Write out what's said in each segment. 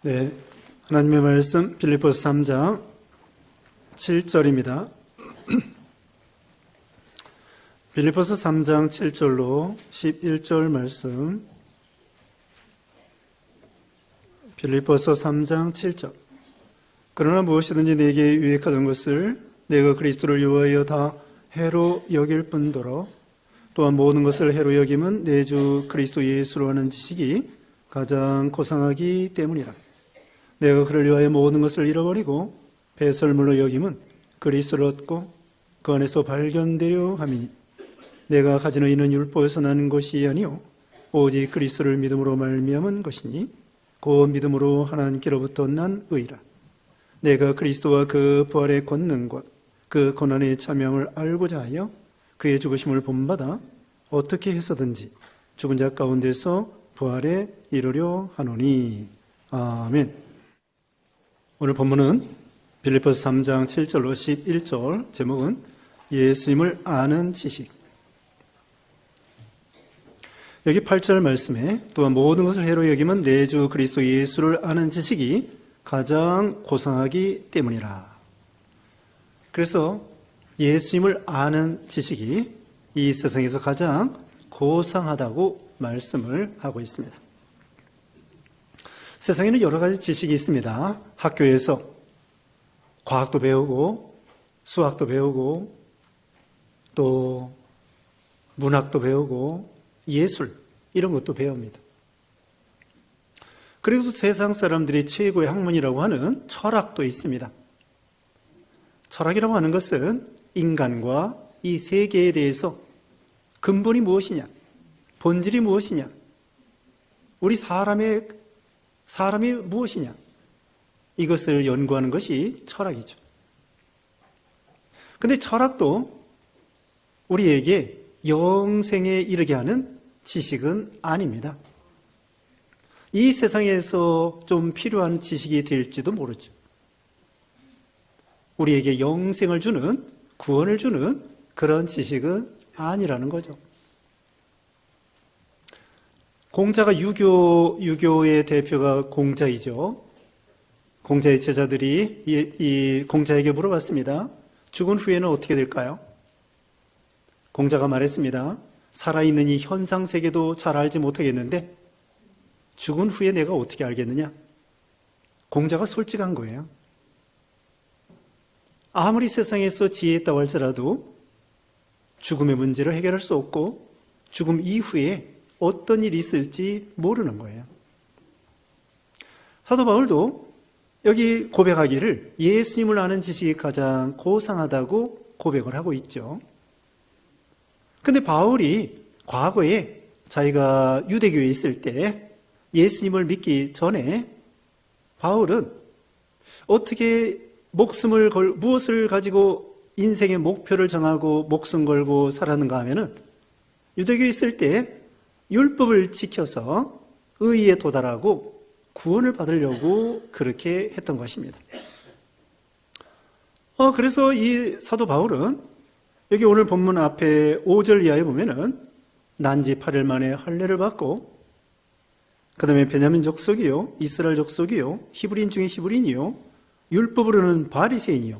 네, 하나님의 말씀 빌립보서 3장 7절입니다. 빌립보서 3장 7절로 11절 말씀. 빌립보서 3장 7절. 그러나 무엇이든지 내게 유익하던 것을 내가 그리스도를 위하여 다 해로 여길 뿐더러 또한 모든 것을 해로 여김은 내 주 그리스도 예수로 하는 지식이 가장 고상하기 때문이라. 내가 그를 위하여 모든 것을 잃어버리고 배설물로 여김은 그리스도를 얻고 그 안에서 발견되려 함이니 내가 가지는 이는 율법에서 나는 것이 아니요 오직 그리스도를 믿음으로 말미암은 것이니 그 믿음으로 하나님께로부터 난 의라. 내가 그리스도와 그 부활의 권능과 그 고난의 참여함을 알고자 하여 그의 죽으심을 본받아 어떻게 해서든지 죽은 자 가운데서 부활에 이르려 하노니. 아멘. 오늘 본문은 빌립보서 3장 7절로 11절, 제목은 예수님을 아는 지식. 여기 8절 말씀에 또한 모든 것을 해로 여김은 내 주 그리스도 예수를 아는 지식이 가장 고상하기 때문이라. 그래서 예수님을 아는 지식이 이 세상에서 가장 고상하다고 말씀을 하고 있습니다. 세상에는 여러 가지 지식이 있습니다. 학교에서 과학도 배우고 수학도 배우고 또 문학도 배우고 예술 이런 것도 배웁니다. 그리고 세상 사람들이 최고의 학문이라고 하는 철학도 있습니다. 철학이라고 하는 것은 인간과 이 세계에 대해서 근본이 무엇이냐, 본질이 무엇이냐, 우리 사람이 무엇이냐, 이것을 연구하는 것이 철학이죠. 그런데 철학도 우리에게 영생에 이르게 하는 지식은 아닙니다. 이 세상에서 좀 필요한 지식이 될지도 모르죠. 우리에게 영생을 주는, 구원을 주는 그런 지식은 아니라는 거죠. 공자가 유교의 대표가 공자이죠. 공자의 제자들이 이 공자에게 물어봤습니다. 죽은 후에는 어떻게 될까요? 공자가 말했습니다. 살아있는 이 현상 세계도 잘 알지 못하겠는데 죽은 후에 내가 어떻게 알겠느냐? 공자가 솔직한 거예요. 아무리 세상에서 지혜했다고 할지라도 죽음의 문제를 해결할 수 없고 죽음 이후에 어떤 일이 있을지 모르는 거예요. 사도 바울도 여기 고백하기를 예수님을 아는 지식이 가장 고상하다고 고백을 하고 있죠. 근데 바울이 과거에 자기가 유대교에 있을 때 예수님을 믿기 전에 바울은 어떻게 무엇을 가지고 인생의 목표를 정하고 목숨 걸고 살았는가 하면은 유대교에 있을 때 율법을 지켜서 의의에 도달하고 구원을 받으려고 그렇게 했던 것입니다. 그래서 이 사도 바울은 여기 오늘 본문 앞에 5절 이하에 보면은 난지 8일 만에 할례를 받고 그 다음에 베냐민 족속이요, 이스라엘 족속이요, 히브리인 중에 히브리인이요, 율법으로는 바리새인이요.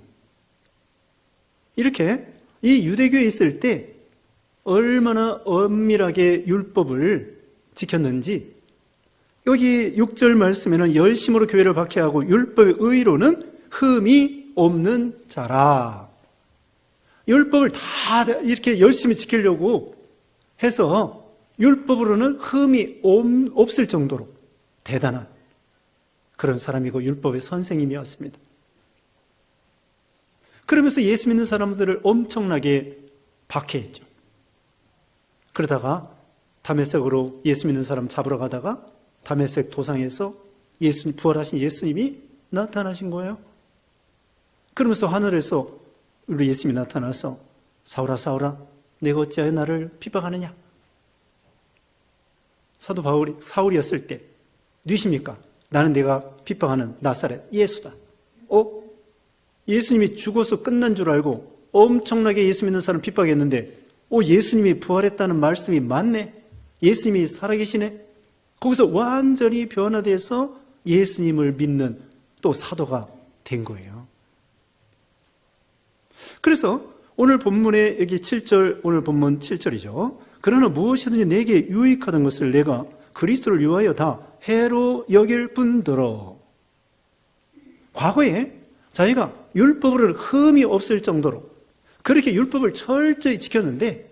이렇게 이 유대교에 있을 때 얼마나 엄밀하게 율법을 지켰는지 여기 6절 말씀에는 열심으로 교회를 박해하고 율법의 의로는 흠이 없는 자라. 율법을 다 이렇게 열심히 지키려고 해서 율법으로는 흠이 없을 정도로 대단한 그런 사람이고 율법의 선생님이었습니다. 그러면서 예수 믿는 사람들을 엄청나게 박해했죠. 그러다가 다메섹으로 예수 믿는 사람 잡으러 가다가 다메섹 도상에서 부활하신 예수님이 나타나신 거예요. 그러면서 하늘에서 우리 예수님이 나타나서 사울아 사울아 내가 어찌하여 나를 핍박하느냐. 사도 사울이었을 때 누구십니까? 나는 내가 핍박하는 나사렛 예수다. 예수님이 죽어서 끝난 줄 알고 엄청나게 예수 믿는 사람 핍박했는데 예수님이 부활했다는 말씀이 맞네. 예수님이 살아계시네. 거기서 완전히 변화돼서 예수님을 믿는 또 사도가 된 거예요. 그래서 오늘 본문의 여기 7절, 오늘 본문 7절이죠. 그러나 무엇이든지 내게 유익하던 것을 내가 그리스도를 위하여 다 해로 여길 뿐더러. 과거에 자기가 율법을 흠이 없을 정도로 그렇게 율법을 철저히 지켰는데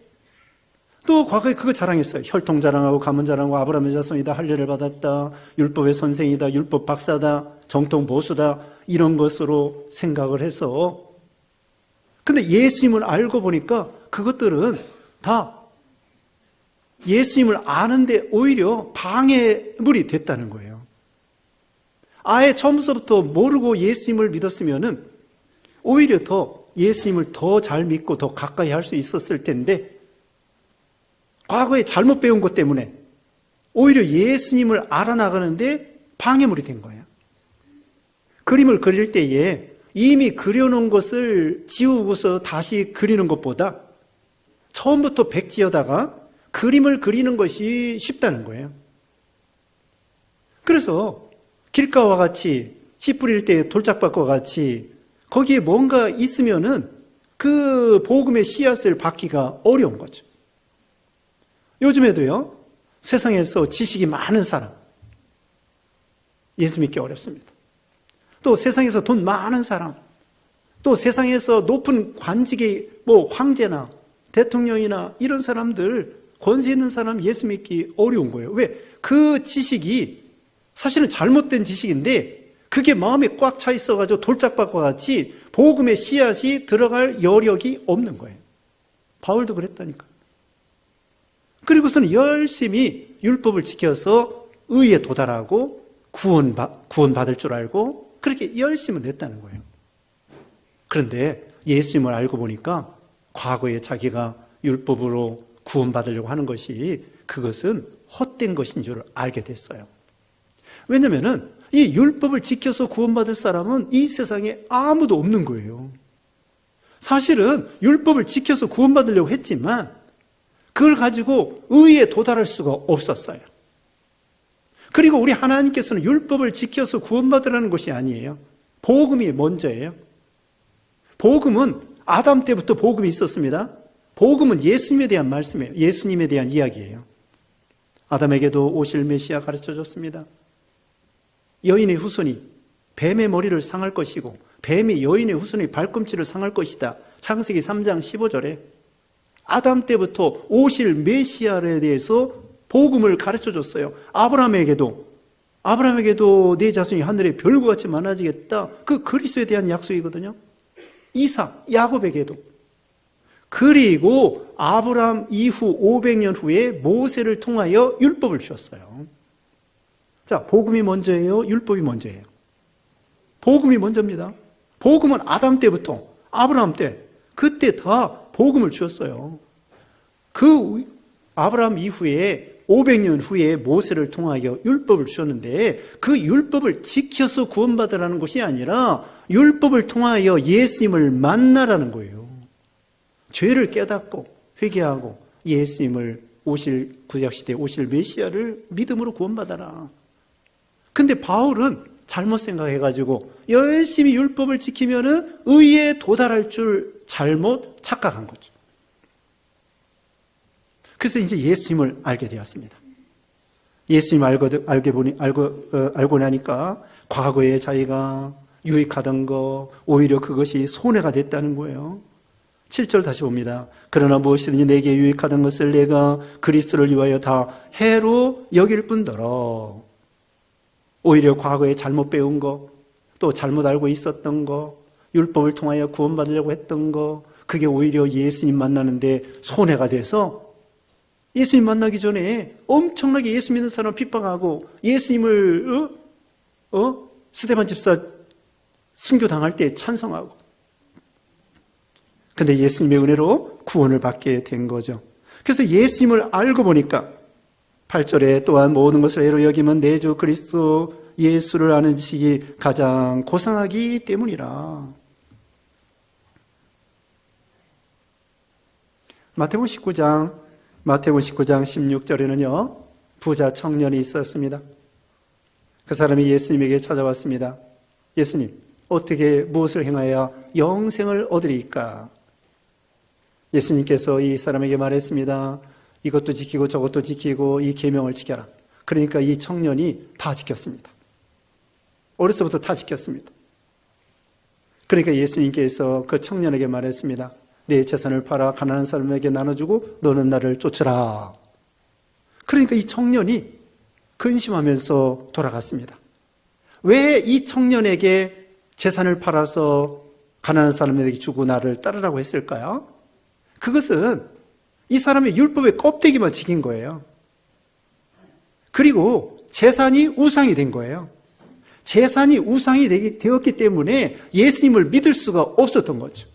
또 과거에 그거 자랑했어요. 혈통 자랑하고 가문 자랑하고 아브라함의 자손이다, 할례를 받았다, 율법의 선생이다, 율법 박사다, 정통 보수다, 이런 것으로 생각을 해서, 근데 예수님을 알고 보니까 그것들은 다 예수님을 아는데 오히려 방해물이 됐다는 거예요. 아예 처음부터 모르고 예수님을 믿었으면은 오히려 더 예수님을 더 잘 믿고 더 가까이 할 수 있었을 텐데, 과거에 잘못 배운 것 때문에 오히려 예수님을 알아나가는데 방해물이 된 거예요. 그림을 그릴 때에 이미 그려놓은 것을 지우고서 다시 그리는 것보다 처음부터 백지에다가 그림을 그리는 것이 쉽다는 거예요. 그래서 길가와 같이 씨 뿌릴 때 돌짝밭과 같이 거기에 뭔가 있으면은 그 복음의 씨앗을 받기가 어려운 거죠. 요즘에도요, 세상에서 지식이 많은 사람, 예수 믿기 어렵습니다. 또 세상에서 돈 많은 사람, 또 세상에서 높은 관직의 황제나 대통령이나 이런 사람들, 권세 있는 사람 예수 믿기 어려운 거예요. 왜? 그 지식이 사실은 잘못된 지식인데 그게 마음에 꽉 차 있어가지고 돌짝밭과 같이 복음의 씨앗이 들어갈 여력이 없는 거예요. 바울도 그랬다니까. 그리고서는 열심히 율법을 지켜서 의에 도달하고 구원받을 줄 알고 그렇게 열심을 냈다는 거예요. 그런데 예수님을 알고 보니까 과거에 자기가 율법으로 구원받으려고 하는 것이 그것은 헛된 것인 줄 알게 됐어요. 왜냐하면 이 율법을 지켜서 구원받을 사람은 이 세상에 아무도 없는 거예요. 사실은 율법을 지켜서 구원받으려고 했지만 그걸 가지고 의에 도달할 수가 없었어요. 그리고 우리 하나님께서는 율법을 지켜서 구원받으라는 것이 아니에요. 복음이 먼저예요. 복음은 아담 때부터 복음이 있었습니다. 복음은 예수님에 대한 말씀이에요. 예수님에 대한 이야기예요. 아담에게도 오실 메시아 가르쳐줬습니다. 여인의 후손이 뱀의 머리를 상할 것이고 뱀이 여인의 후손의 발꿈치를 상할 것이다. 창세기 3장 15절에 아담 때부터 오실 메시아에 대해서 복음을 가르쳐줬어요. 아브라함에게도 내 자손이 하늘의 별과 같이 많아지겠다. 그 그리스도에 대한 약속이거든요. 이삭, 야곱에게도. 그리고 아브라함 이후 500년 후에 모세를 통하여 율법을 주셨어요. 자, 복음이 먼저예요? 율법이 먼저예요? 복음이 먼저입니다. 복음은 아담 때부터 아브라함 때 그때 다 복음을 주셨어요. 그 아브라함 이후에 500년 후에 모세를 통하여 율법을 주셨는데 그 율법을 지켜서 구원받으라는 것이 아니라 율법을 통하여 예수님을 만나라는 거예요. 죄를 깨닫고 회개하고 예수님을 구약시대에 오실 메시아를 믿음으로 구원받아라. 근데 바울은 잘못 생각해가지고 열심히 율법을 지키면은 의에 도달할 줄 잘못 착각한 거죠. 그래서 이제 예수님을 알게 되었습니다. 예수님 알고 나니까 과거에 자기가 유익하던 거 오히려 그것이 손해가 됐다는 거예요. 7절 다시 봅니다. 그러나 무엇이든지 내게 유익하던 것을 내가 그리스도를 위하여 다 해로 여길 뿐더러. 오히려 과거에 잘못 배운 거, 또 잘못 알고 있었던 거, 율법을 통하여 구원받으려고 했던 거, 그게 오히려 예수님 만나는데 손해가 돼서 예수님 만나기 전에 엄청나게 예수 믿는 사람 핍박하고 예수님을 스데반 집사 순교당할 때 찬성하고, 근데 예수님의 은혜로 구원을 받게 된 거죠. 그래서 예수님을 알고 보니까 8절에 또한 모든 것을 애로 여기면 내 주 그리스도 예수를 아는 지식이 가장 고상하기 때문이라. 마태복음 19장 16절에는요 부자 청년이 있었습니다. 그 사람이 예수님에게 찾아왔습니다. 예수님, 어떻게 무엇을 행하여 영생을 얻으리까? 예수님께서 이 사람에게 말했습니다. 이것도 지키고 저것도 지키고 이 계명을 지켜라. 그러니까 이 청년이 다 지켰습니다. 어려서부터 다 지켰습니다. 그러니까 예수님께서 그 청년에게 말했습니다. 내 재산을 팔아 가난한 사람에게 나눠주고 너는 나를 쫓으라. 그러니까 이 청년이 근심하면서 돌아갔습니다. 왜 이 청년에게 재산을 팔아서 가난한 사람에게 주고 나를 따르라고 했을까요? 그것은 이 사람의 율법의 껍데기만 지킨 거예요. 그리고 재산이 우상이 된 거예요. 재산이 우상이 되었기 때문에 예수님을 믿을 수가 없었던 거죠.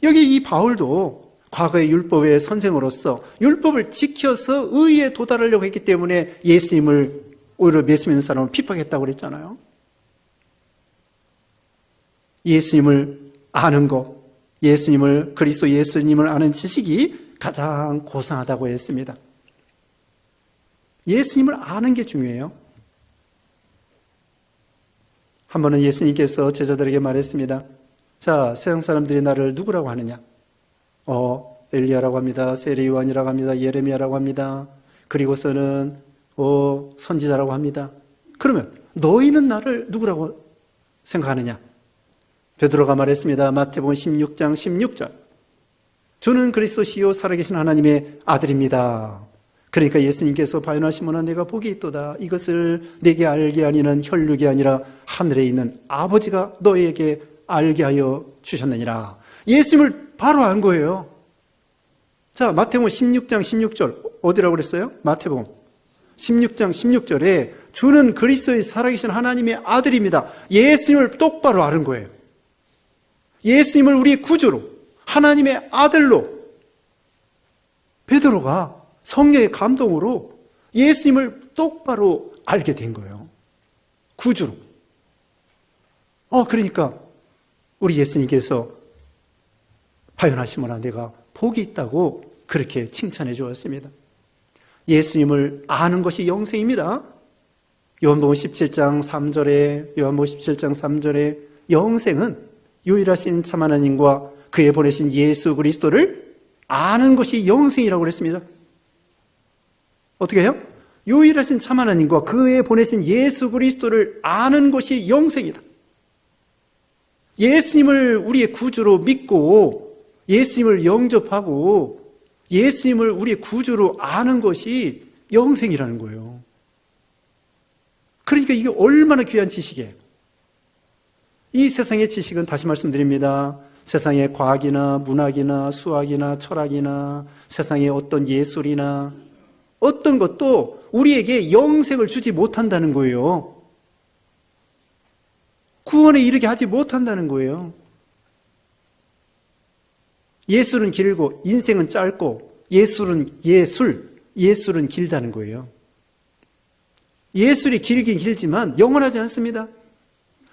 여기 이 바울도 과거의 율법의 선생으로서 율법을 지켜서 의에 도달하려고 했기 때문에 예수님을 오히려 믿는 사람을 핍박했다고 그랬잖아요. 예수님을 아는 것, 예수님을, 그리스도 예수님을 아는 지식이 가장 고상하다고 했습니다. 예수님을 아는 게 중요해요. 한 번은 예수님께서 제자들에게 말했습니다. 자, 세상 사람들이 나를 누구라고 하느냐? 엘리야라고 합니다. 세례 요한이라고 합니다. 예레미야라고 합니다. 그리고서는 선지자라고 합니다. 그러면 너희는 나를 누구라고 생각하느냐? 베드로가 말했습니다. 마태복음 16장 16절. 저는 그리스도시요 살아계신 하나님의 아들입니다. 그러니까 예수님께서 바요나 시몬아 내가 복이 있도다. 이것을 내게 알게 아니는 혈육이 아니라 하늘에 있는 아버지가 너희에게 알게 하여 주셨느니라. 예수님을 바로 안 거예요. 자, 마태복음 16장 16절 어디라고 그랬어요? 마태복음 16장 16절에 주는 그리스도의 살아계신 하나님의 아들입니다. 예수님을 똑바로 아는 거예요. 예수님을 우리의 구주로, 하나님의 아들로 베드로가 성령의 감동으로 예수님을 똑바로 알게 된 거예요. 구주로. 그러니까 우리 예수님께서 바요나 시몬아 내가 복이 있다고 그렇게 칭찬해 주었습니다. 예수님을 아는 것이 영생입니다. 요한복음 17장 3절에 영생은 유일하신 참 하나님과 그의 보내신 예수 그리스도를 아는 것이 영생이라고 그랬습니다. 어떻게 해요? 유일하신 참 하나님과 그의 보내신 예수 그리스도를 아는 것이 영생이다. 예수님을 우리의 구주로 믿고 예수님을 영접하고 예수님을 우리의 구주로 아는 것이 영생이라는 거예요. 그러니까 이게 얼마나 귀한 지식이에요. 이 세상의 지식은 다시 말씀드립니다. 세상의 과학이나 문학이나 수학이나 철학이나 세상의 어떤 예술이나 어떤 것도 우리에게 영생을 주지 못한다는 거예요. 구원에 이르게 하지 못한다는 거예요. 예술은 길고 인생은 짧고 예술은 길다는 거예요. 예술이 길긴 길지만 영원하지 않습니다.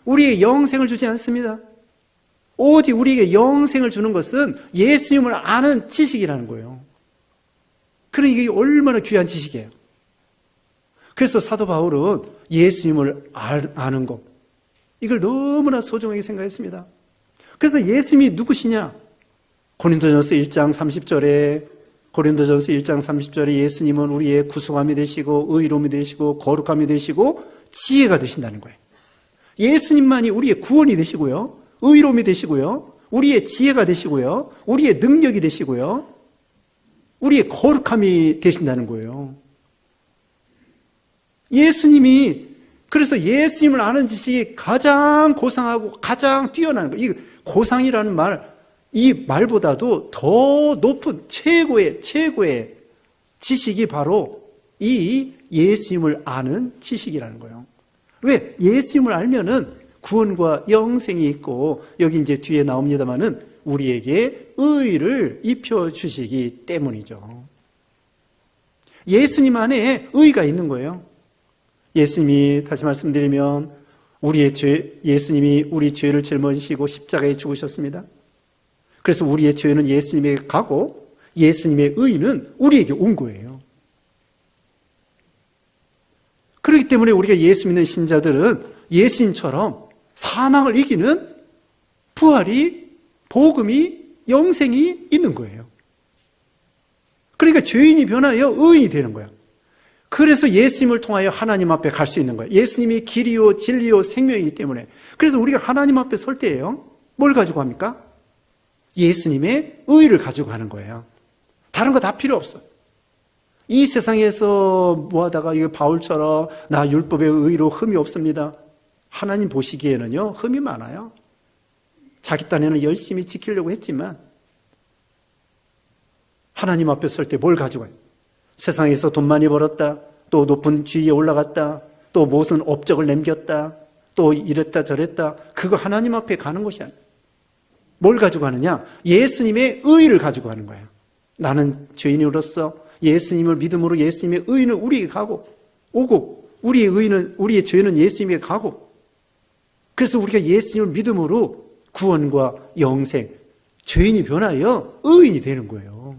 우리에게 영생을 주지 않습니다. 오직 우리에게 영생을 주는 것은 예수님을 아는 지식이라는 거예요. 그러니까 이게 얼마나 귀한 지식이에요. 그래서 사도 바울은 예수님을 아는 것, 이걸 너무나 소중하게 생각했습니다. 그래서 예수님이 누구시냐? 고린도전서 1장 30절에 예수님은 우리의 구속함이 되시고 의로움이 되시고 거룩함이 되시고 지혜가 되신다는 거예요. 예수님만이 우리의 구원이 되시고요, 의로움이 되시고요, 우리의 지혜가 되시고요, 우리의 능력이 되시고요, 우리의 거룩함이 되신다는 거예요. 그래서 예수님을 아는 지식이 가장 고상하고 가장 뛰어난 거예요. 이 고상이라는 이 말보다도 더 높은 최고의 지식이 바로 이 예수님을 아는 지식이라는 거예요. 왜? 예수님을 알면은 구원과 영생이 있고, 여기 이제 뒤에 나옵니다만은 우리에게 의를 입혀주시기 때문이죠. 예수님 안에 의가 있는 거예요. 예수님이, 다시 말씀드리면, 예수님이 우리 죄를 짊어지시고 십자가에 죽으셨습니다. 그래서 우리의 죄는 예수님에게 가고, 예수님의 의는 우리에게 온 거예요. 그렇기 때문에 우리가 예수 믿는 신자들은 예수님처럼 사망을 이기는 부활이, 복음이, 영생이 있는 거예요. 그러니까 죄인이 변하여 의인이 되는 거예요. 그래서 예수님을 통하여 하나님 앞에 갈 수 있는 거예요. 예수님이 길이요 진리요 생명이기 때문에. 그래서 우리가 하나님 앞에 설 때예요. 뭘 가지고 합니까? 예수님의 의를 가지고 가는 거예요. 다른 거 다 필요 없어요. 이 세상에서 뭐 하다가 이거 바울처럼 나 율법의 의로 흠이 없습니다. 하나님 보시기에는요, 흠이 많아요. 자기 딴에는 열심히 지키려고 했지만 하나님 앞에 설 때 뭘 가지고 가요? 세상에서 돈 많이 벌었다, 또 높은 지위에 올라갔다, 또 무슨 업적을 남겼다, 또 이랬다 저랬다. 그거 하나님 앞에 가는 것이 아니에요. 뭘 가지고 가느냐? 예수님의 의를 가지고 가는 거예요. 나는 죄인으로서 예수님을 믿음으로 예수님의 의는 우리에게 가고 오고, 우리의 죄는 예수님에게 가고, 그래서 우리가 예수님을 믿음으로 구원과 영생, 죄인이 변하여 의인이 되는 거예요.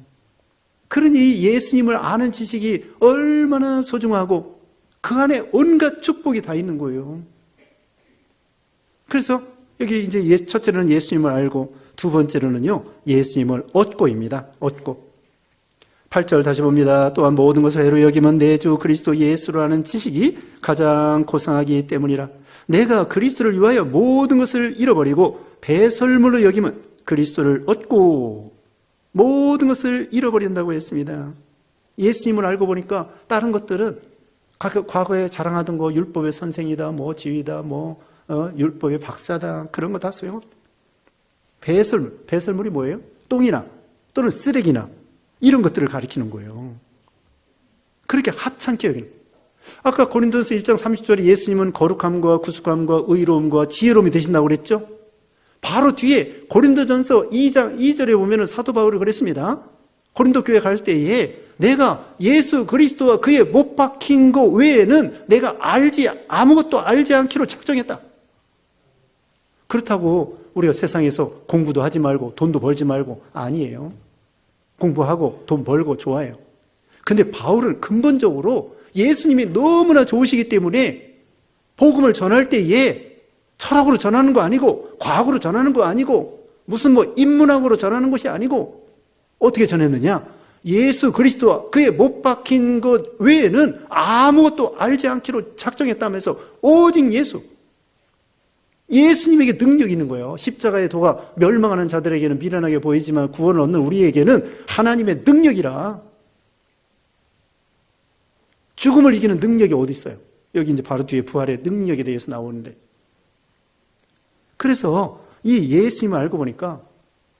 그러니 예수님을 아는 지식이 얼마나 소중하고 그 안에 온갖 축복이 다 있는 거예요. 그래서 여기 이제 첫째로는 예수님을 알고, 두 번째로는요, 예수님을 얻고입니다. 얻고. 8절 다시 봅니다. 또한 모든 것을 애로 여기면 내 주 그리스도 예수로 아는 지식이 가장 고상하기 때문이라. 내가 그리스도를 위하여 모든 것을 잃어버리고 배설물로 여기면 그리스도를 얻고, 모든 것을 잃어버린다고 했습니다. 예수님을 알고 보니까 다른 것들은 과거에 자랑하던 거, 율법의 선생이다, 뭐 지위다, 뭐 율법의 박사다, 그런 거 다 소용없다. 배설물이 뭐예요? 똥이나 또는 쓰레기나 이런 것들을 가리키는 거예요. 그렇게 하찮게 여기는 거예요. 아까 고린도서 1장 30절에 예수님은 거룩함과 구속함과 의로움과 지혜로움이 되신다고 그랬죠? 바로 뒤에 고린도전서 2장 2절에 보면 사도 바울이 그랬습니다. 고린도 교회 갈 때에 내가 예수 그리스도와 그의 못 박힌 것 외에는 내가 아무것도 알지 않기로 작정했다. 그렇다고 우리가 세상에서 공부도 하지 말고 돈도 벌지 말고, 아니에요. 공부하고 돈 벌고 좋아요. 근데 바울은 근본적으로 예수님이 너무나 좋으시기 때문에 복음을 전할 때에 철학으로 전하는 거 아니고, 과학으로 전하는 거 아니고, 무슨 뭐 인문학으로 전하는 것이 아니고, 어떻게 전했느냐? 예수 그리스도와 그의 못 박힌 것 외에는 아무것도 알지 않기로 작정했다면서 오직 예수님에게 능력이 있는 거예요. 십자가의 도가 멸망하는 자들에게는 미련하게 보이지만 구원을 얻는 우리에게는 하나님의 능력이라. 죽음을 이기는 능력이 어디 있어요? 여기 이제 바로 뒤에 부활의 능력에 대해서 나오는데, 그래서 이 예수님을 알고 보니까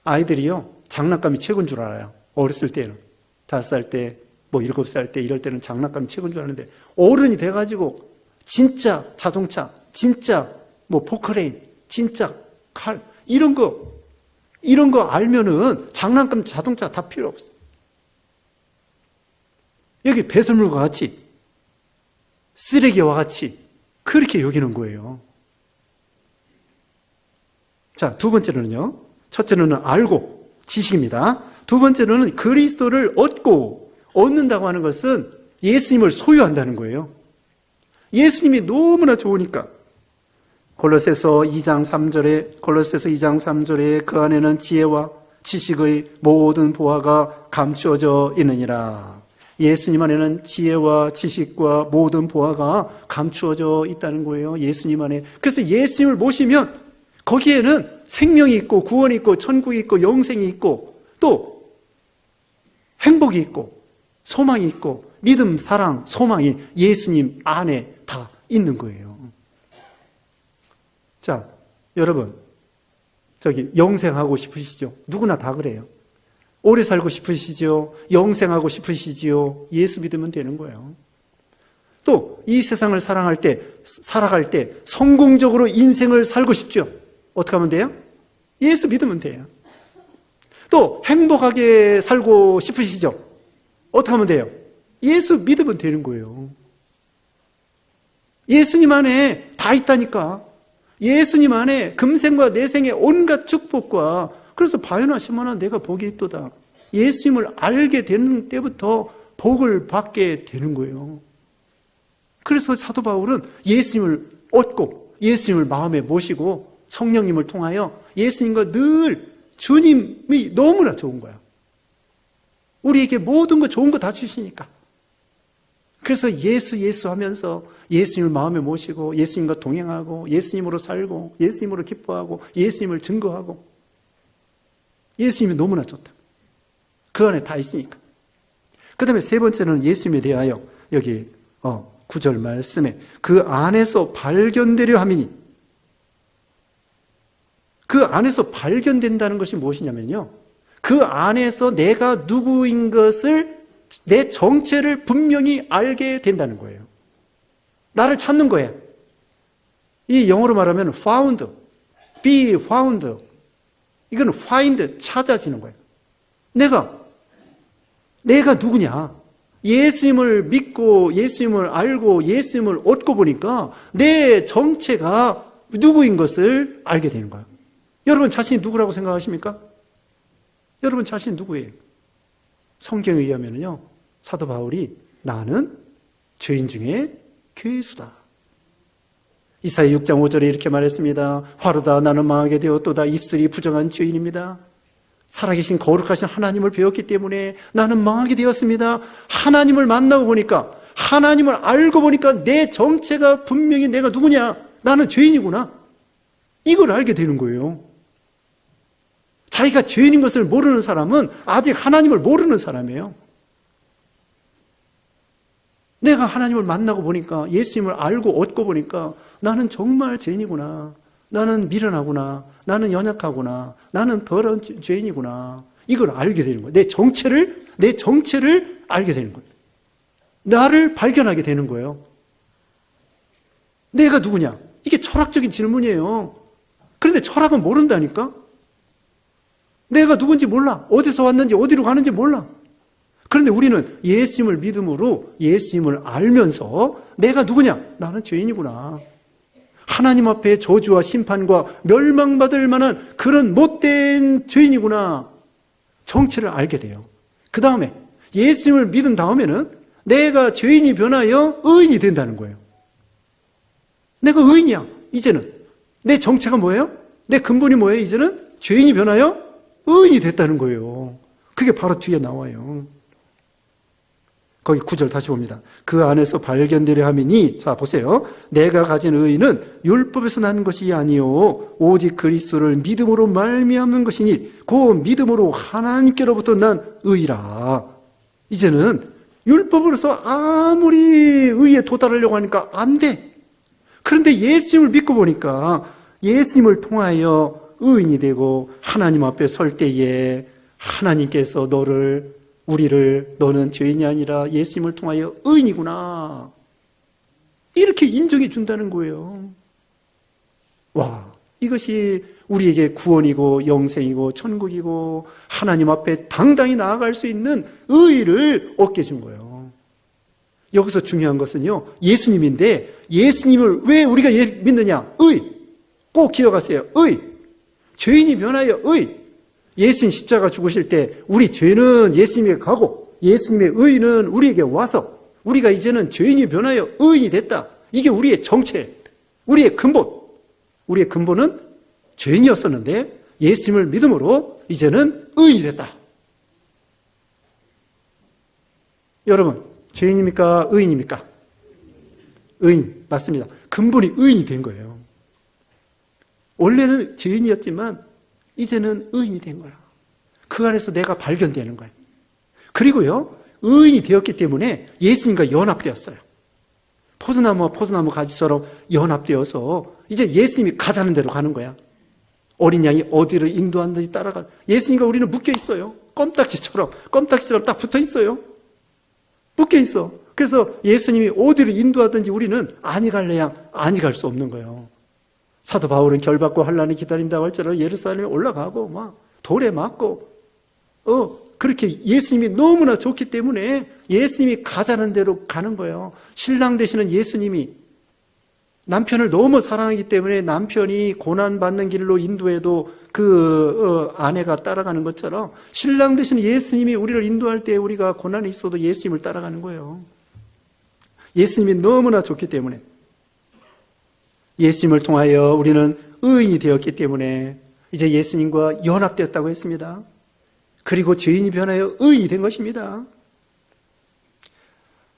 아이들이요, 장난감이 최고인 줄 알아요. 어렸을 때는 5살 때, 뭐 7살 때 이럴 때는 장난감이 최고인 줄 아는데, 어른이 돼가지고 진짜 자동차, 진짜 뭐 포크레인, 진짜 칼, 이런 거 알면은 장난감, 자동차 다 필요 없어. 여기 배설물과 같이, 쓰레기와 같이 그렇게 여기는 거예요. 자, 두 번째로는요, 첫째로는 알고, 지식입니다. 두 번째로는 그리스도를 얻는다고 하는 것은 예수님을 소유한다는 거예요. 예수님이 너무나 좋으니까. 골로새서 2장 3절에 그 안에는 지혜와 지식의 모든 보화가 감추어져 있느니라. 예수님 안에는 지혜와 지식과 모든 보화가 감추어져 있다는 거예요. 예수님 안에. 그래서 예수님을 모시면 거기에는 생명이 있고 구원이 있고 천국이 있고 영생이 있고 또 행복이 있고 소망이 있고 믿음, 사랑, 소망이 예수님 안에 다 있는 거예요. 자, 여러분, 영생하고 싶으시죠? 누구나 다 그래요. 오래 살고 싶으시죠? 영생하고 싶으시지요? 예수 믿으면 되는 거예요. 또 이 세상을 살아갈 때 성공적으로 인생을 살고 싶죠? 어떻게 하면 돼요? 예수 믿으면 돼요. 또 행복하게 살고 싶으시죠? 어떻게 하면 돼요? 예수 믿으면 되는 거예요. 예수님 안에 다 있다니까. 예수님 안에 금생과 내생의 온갖 축복과, 그래서 바요나 시몬아 내가 복이 있도다. 예수님을 알게 되는 때부터 복을 받게 되는 거예요. 그래서 사도 바울은 예수님을 얻고 예수님을 마음에 모시고 성령님을 통하여 예수님과 늘 주님이 너무나 좋은 거야. 우리에게 모든 거 좋은 거 다 주시니까. 그래서 예수 하면서 예수님을 마음에 모시고 예수님과 동행하고 예수님으로 살고 예수님으로 기뻐하고 예수님을 증거하고 예수님이 너무나 좋다. 그 안에 다 있으니까. 그 다음에 세 번째는 예수님에 대하여 여기 9절 말씀에 그 안에서 발견되려 함이니, 그 안에서 발견된다는 것이 무엇이냐면요, 그 안에서 내가 누구인 것을, 내 정체를 분명히 알게 된다는 거예요. 나를 찾는 거예요. 이 영어로 말하면 found, be found. 이건 find, 찾아지는 거예요. 내가 누구냐? 예수님을 믿고 예수님을 알고 예수님을 얻고 보니까 내 정체가 누구인 것을 알게 되는 거예요. 여러분 자신이 누구라고 생각하십니까? 여러분 자신이 누구예요? 성경에 의하면요, 사도 바울이 나는 죄인 중에 괴수다. 이사야 6장 5절에 이렇게 말했습니다. 화로다 나는 망하게 되었도다. 입술이 부정한 죄인입니다. 살아계신 거룩하신 하나님을 배웠기 때문에 나는 망하게 되었습니다. 하나님을 만나고 보니까, 하나님을 알고 보니까 내 정체가 분명히 내가 누구냐? 나는 죄인이구나. 이걸 알게 되는 거예요. 자기가 죄인인 것을 모르는 사람은 아직 하나님을 모르는 사람이에요. 내가 하나님을 만나고 보니까, 예수님을 알고 얻고 보니까 나는 정말 죄인이구나. 나는 미련하구나. 나는 연약하구나. 나는 더러운 죄인이구나. 이걸 알게 되는 거예요. 내 정체를 알게 되는 거예요. 나를 발견하게 되는 거예요. 내가 누구냐? 이게 철학적인 질문이에요. 그런데 철학은 모른다니까? 내가 누군지 몰라. 어디서 왔는지 어디로 가는지 몰라. 그런데 우리는 예수님을 믿음으로 예수님을 알면서 내가 누구냐? 나는 죄인이구나. 하나님 앞에 저주와 심판과 멸망받을 만한 그런 못된 죄인이구나. 정체를 알게 돼요. 그 다음에 예수님을 믿은 다음에는 내가 죄인이 변하여 의인이 된다는 거예요. 내가 의인이야. 이제는 내 정체가 뭐예요? 내 근본이 뭐예요? 이제는 죄인이 변하여 의인이 됐다는 거예요. 그게 바로 뒤에 나와요. 거기 9절 다시 봅니다. 그 안에서 발견되려 함이니, 자 보세요. 내가 가진 의인은 율법에서 나는 것이 아니요 오직 그리스도를 믿음으로 말미암는 것이니 그 믿음으로 하나님께로부터 난 의라. 이제는 율법으로서 아무리 의에 도달하려고 하니까 안 돼. 그런데 예수님을 믿고 보니까 예수님을 통하여 의인이 되고 하나님 앞에 설 때에 하나님께서 우리를 너는 죄인이 아니라 예수님을 통하여 의인이구나. 이렇게 인정해 준다는 거예요. 와, 이것이 우리에게 구원이고 영생이고 천국이고 하나님 앞에 당당히 나아갈 수 있는 의의를 얻게 준 거예요. 여기서 중요한 것은요, 예수님인데 예수님을 왜 우리가 믿느냐? 의. 꼭 기억하세요. 의. 죄인이 변하여 의. 예수님 십자가 죽으실 때 우리 죄는 예수님에게 가고 예수님의 의는 우리에게 와서 우리가 이제는 죄인이 변하여 의인이 됐다. 이게 우리의 정체, 우리의 근본. 우리의 근본은 죄인이었었는데 예수님을 믿음으로 이제는 의인이 됐다. 여러분, 죄인입니까? 의인입니까? 의인, 맞습니다. 근본이 의인이 된 거예요. 원래는 죄인이었지만 이제는 의인이 된 거야. 그 안에서 내가 발견되는 거야. 그리고요, 의인이 되었기 때문에 예수님과 연합되었어요. 포도나무와 포도나무 가지처럼 연합되어서 이제 예수님이 가자는 대로 가는 거야. 어린 양이 어디를 인도하는지 따라가. 예수님과 우리는 묶여 있어요. 껌딱지처럼 딱 붙어 있어요. 묶여 있어. 그래서 예수님이 어디를 인도하든지 우리는 아니 갈래야 아니 갈 수 없는 거예요. 사도 바울은 결박과 환난이 기다린다고 할지라도 예루살렘에 올라가고 막 돌에 맞고 그렇게 예수님이 너무나 좋기 때문에 예수님이 가자는 대로 가는 거예요. 신랑 되시는 예수님이 남편을 너무 사랑하기 때문에 남편이 고난받는 길로 인도해도 그 아내가 따라가는 것처럼 신랑 되시는 예수님이 우리를 인도할 때 우리가 고난이 있어도 예수님을 따라가는 거예요. 예수님이 너무나 좋기 때문에, 예수님을 통하여 우리는 의인이 되었기 때문에 이제 예수님과 연합되었다고 했습니다. 그리고 죄인이 변하여 의인이 된 것입니다.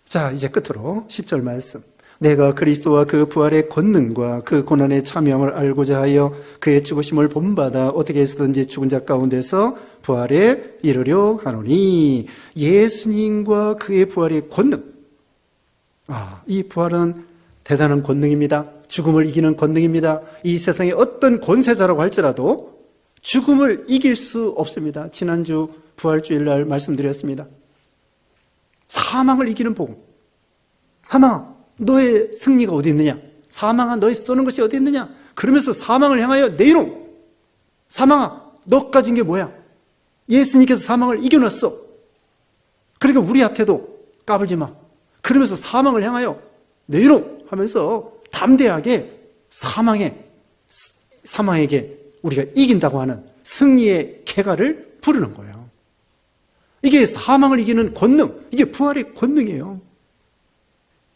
자, 이제 끝으로 10절 말씀. 내가 그리스도와 그 부활의 권능과 그 고난의 참여함을 알고자 하여 그의 죽으심을 본받아 어떻게 해서든지 죽은 자 가운데서 부활에 이르려 하노니. 예수님과 그의 부활의 권능. 이 부활은 대단한 권능입니다. 죽음을 이기는 권능입니다. 이 세상의 어떤 권세자라고 할지라도 죽음을 이길 수 없습니다. 지난주 부활주일날 말씀드렸습니다. 사망을 이기는 복음. 사망아, 너의 승리가 어디 있느냐? 사망아, 너의 쏘는 것이 어디 있느냐? 그러면서 사망을 향하여 내이롱. 사망아, 너 가진 게 뭐야? 예수님께서 사망을 이겨놨어. 그러니까 우리한테도 까불지 마. 그러면서 사망을 향하여 내이롱 하면서 담대하게 사망에게 우리가 이긴다고 하는 승리의 쾌가를 부르는 거예요. 이게 사망을 이기는 권능, 이게 부활의 권능이에요.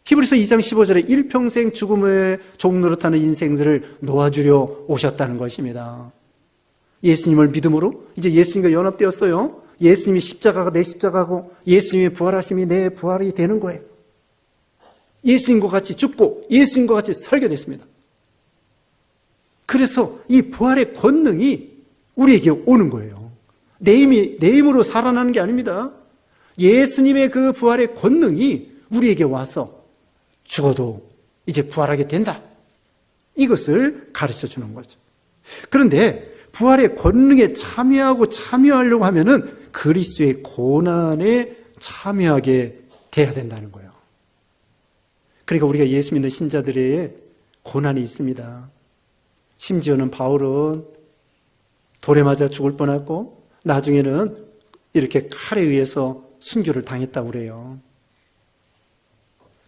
히브리서 2장 15절에 일평생 죽음의 종노릇하는 인생들을 놓아주려 오셨다는 것입니다. 예수님을 믿음으로 이제 예수님과 연합되었어요. 예수님이 십자가가 내 십자가고 예수님의 부활하심이 내 부활이 되는 거예요. 예수님과 같이 죽고 예수님과 같이 살게 됐습니다. 그래서 이 부활의 권능이 우리에게 오는 거예요. 내 힘으로 살아나는 게 아닙니다. 예수님의 그 부활의 권능이 우리에게 와서 죽어도 이제 부활하게 된다. 이것을 가르쳐 주는 거죠. 그런데 부활의 권능에 참여하려고 하면은 그리스도의 고난에 참여하게 돼야 된다는 거예요. 그러니까 우리가 예수 믿는 신자들의 고난이 있습니다. 심지어는 바울은 돌에 맞아 죽을 뻔했고 나중에는 이렇게 칼에 의해서 순교를 당했다고 그래요.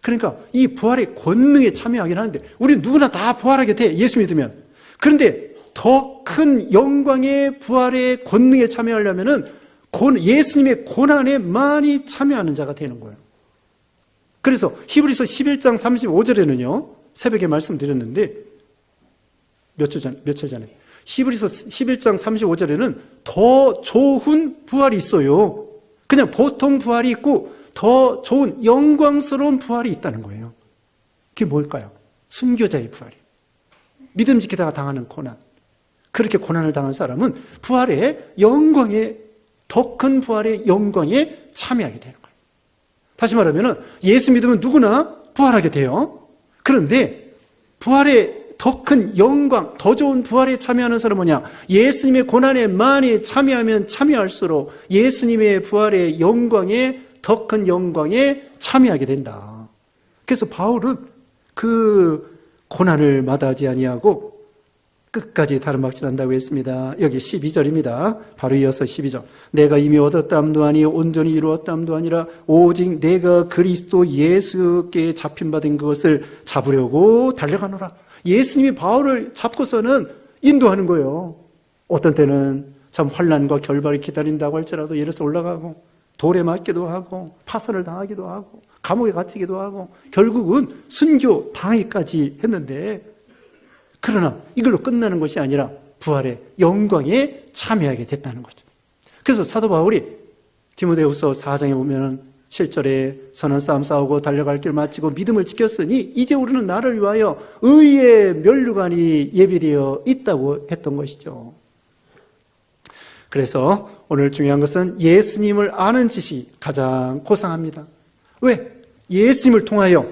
그러니까 이 부활의 권능에 참여하긴 하는데 우리 누구나 다 부활하게 돼, 예수 믿으면. 그런데 더 큰 영광의 부활의 권능에 참여하려면은 예수님의 고난에 많이 참여하는 자가 되는 거예요. 그래서 히브리서 11장 35절에는요, 새벽에 말씀드렸는데 며칠 전에 히브리서 11장 35절에는 더 좋은 부활이 있어요. 그냥 보통 부활이 있고 더 좋은 영광스러운 부활이 있다는 거예요. 그게 뭘까요? 순교자의 부활이에요. 믿음 지키다가 당하는 고난. 그렇게 고난을 당한 사람은 부활의 영광에, 더 큰 부활의 영광에 참여하게 되는 거예요. 다시 말하면 예수 믿으면 누구나 부활하게 돼요. 그런데 부활의 더 큰 영광, 더 좋은 부활에 참여하는 사람은 뭐냐? 예수님의 고난에 많이 참여하면 참여할수록 예수님의 부활의 영광에, 더 큰 영광에 참여하게 된다. 그래서 바울은 그 고난을 마다하지 아니하고 끝까지 다름박질한다고 했습니다. 여기 12절입니다. 바로 이어서 12절. 내가 이미 얻었담도 아니 온전히 이루었담도 아니라 오직 내가 그리스도 예수께 잡힌받은 그것을 잡으려고 달려가노라. 예수님이 바울을 잡고서는 인도하는 거예요. 어떤 때는 참 환난과 결박을 기다린다고 할지라도 예루살렘 올라가고 돌에 맞기도 하고 파선을 당하기도 하고 감옥에 갇히기도 하고 결국은 순교 당하기까지 했는데, 그러나 이걸로 끝나는 것이 아니라 부활의 영광에 참여하게 됐다는 거죠. 그래서 사도 바울이 디모데후서 4장에 보면은 7절에 선한 싸움 싸우고 달려갈 길 마치고 믿음을 지켰으니 이제 우리는 나를 위하여 의의 면류관이 예비되어 있다고 했던 것이죠. 그래서 오늘 중요한 것은 예수님을 아는 지식이 가장 고상합니다. 왜? 예수님을 통하여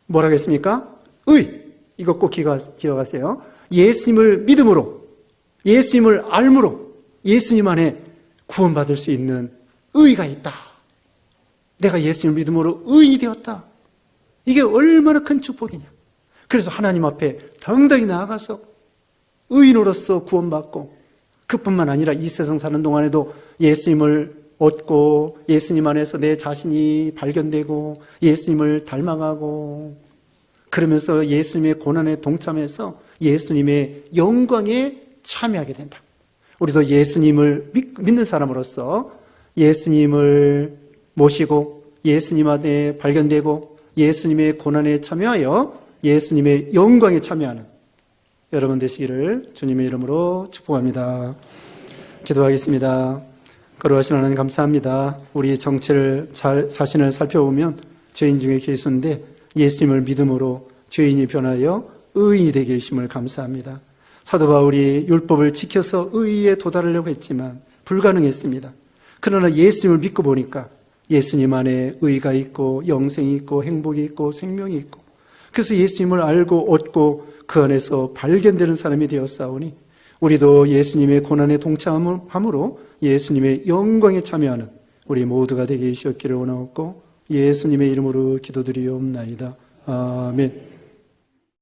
뭐라고 했습니까? 이거 꼭 기억하세요. 예수님을 믿음으로, 예수님을 알므로 예수님 안에 구원받을 수 있는 의가 있다. 내가 예수님을 믿음으로 의인이 되었다. 이게 얼마나 큰 축복이냐. 그래서 하나님 앞에 당당히 나아가서 의인으로서 구원받고, 그뿐만 아니라 이 세상 사는 동안에도 예수님을 얻고 예수님 안에서 내 자신이 발견되고 예수님을 닮아가고, 그러면서 예수님의 고난에 동참해서 예수님의 영광에 참여하게 된다. 우리도 예수님을 믿는 사람으로서 예수님을 모시고 예수님 안에 발견되고 예수님의 고난에 참여하여 예수님의 영광에 참여하는 여러분 되시기를 주님의 이름으로 축복합니다. 기도하겠습니다. 거룩하신 하나님 감사합니다. 우리 정체를 자신을 살펴보면 죄인 중에 계수인데 예수님을 믿음으로 죄인이 변하여 의인이 되게 해주심을 감사합니다. 사도 바울이 율법을 지켜서 의의에 도달하려고 했지만 불가능했습니다. 그러나 예수님을 믿고 보니까 예수님 안에 의가 있고 영생이 있고 행복이 있고 생명이 있고 그래서 예수님을 알고 얻고 그 안에서 발견되는 사람이 되었사오니 우리도 예수님의 고난에 동참함으로 예수님의 영광에 참여하는 우리 모두가 되게 해주셨기를 원하옵고 예수님의 이름으로 기도드리옵나이다. 아멘.